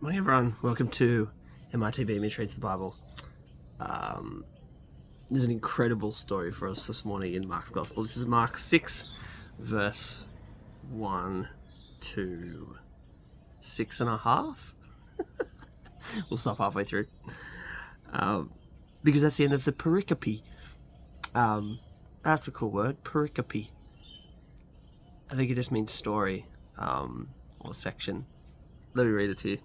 Morning everyone, welcome to MRTB, Mitch Reads the Bible. There's an incredible story for us this morning in Mark's Gospel. This is Mark 6, verse 1 to 6.5. We'll stop halfway through. Because that's the end of the pericope. That's a cool word, pericope. I think it just means story, or section. Let me read it to you.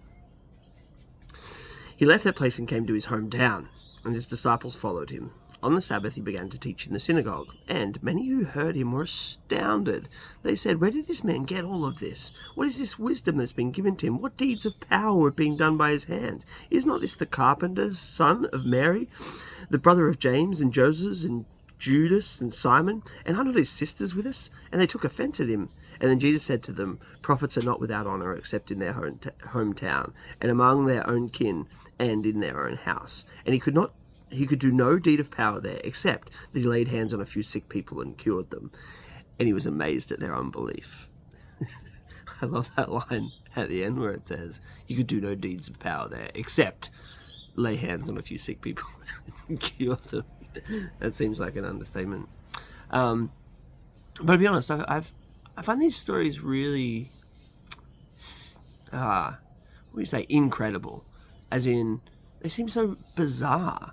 He left that place and came to his hometown, and his disciples followed him. On the Sabbath he began to teach in the synagogue, and many who heard him were astounded. They said, "Where did this man get all of this? What is this wisdom that's been given to him? What deeds of power are being done by his hands? Is not this the carpenter's son of Mary, the brother of James and Joseph and Judas and Simon? And are not his sisters with us?" And they took offense at him. And then Jesus said to them, "Prophets are not without honor except in their hometown, and among their own kin, and in their own house." And he could do no deed of power there, except that he laid hands on a few sick people and cured them. And he was amazed at their unbelief. I love that line at the end where it says, "He could do no deeds of power there, except lay hands on a few sick people and cure them." That seems like an understatement. But to be honest, I find these stories really, incredible. As in, they seem so bizarre.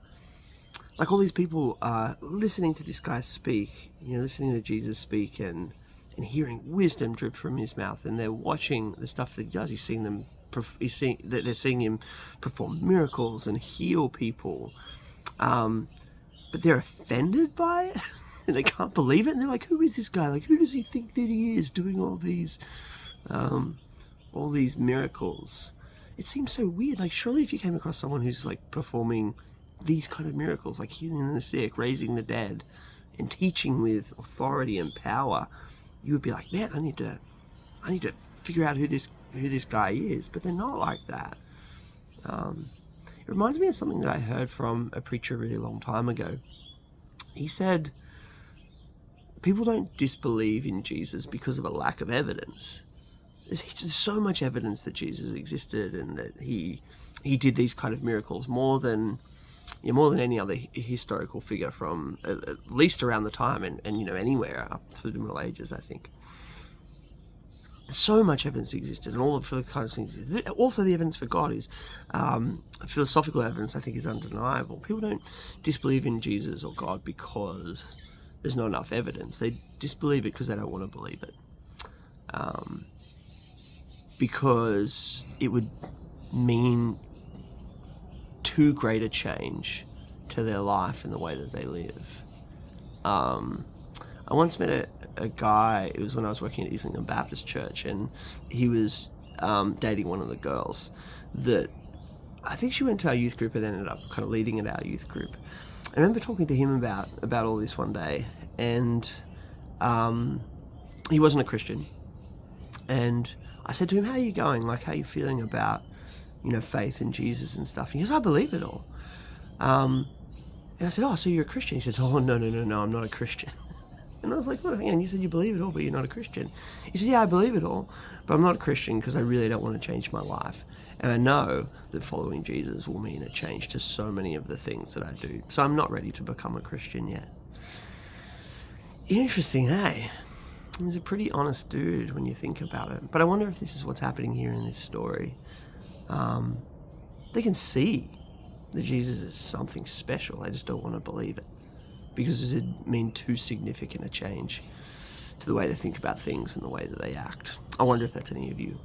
Like all these people are listening to this guy speak, listening to Jesus speak and hearing wisdom drip from his mouth, and they're watching the stuff that he does. They're seeing him perform miracles and heal people, but they're offended by it. And they can't believe it, and they're like, "Who is this guy? Like, who does he think that he is, doing all these miracles?" It seems so weird. Like, surely if you came across someone who's like performing these kind of miracles, like healing the sick, raising the dead, and teaching with authority and power, you would be like, "Man, I need to figure out who this guy is." But they're not like that. It reminds me of something that I heard from a preacher a really long time ago. He said, people don't disbelieve in Jesus because of a lack of evidence. There's so much evidence that Jesus existed and that he did these kind of miracles more than any other historical figure from at least around the time and anywhere up through the Middle Ages, I think. So much evidence existed, and all of those kinds of things. Also, the evidence for God is philosophical evidence. I think is undeniable. People don't disbelieve in Jesus or God because there's not enough evidence. They disbelieve it because they don't want to believe it. Because it would mean too great a change to their life and the way that they live. I once met a guy, it was when I was working at Islington Baptist Church, and he was dating one of the girls that I think she went to our youth group and ended up kind of leading at our youth group. I remember talking to him about all this one day, and he wasn't a Christian. And I said to him, "How are you going? Like, how are you feeling about, faith in Jesus and stuff?" And he goes, "I believe it all." And I said, "Oh, so you're a Christian?" He said, "Oh, no, I'm not a Christian." And I was like, "Well, hang on, you said you believe it all, but you're not a Christian." He said, "Yeah, I believe it all, but I'm not a Christian because I really don't want to change my life. And I know that following Jesus will mean a change to so many of the things that I do. So I'm not ready to become a Christian yet." Interesting, hey? He's a pretty honest dude when you think about it. But I wonder if this is what's happening here in this story. They can see that Jesus is something special. They just don't want to believe it because it would mean too significant a change to the way they think about things and the way that they act. I wonder if that's any of you.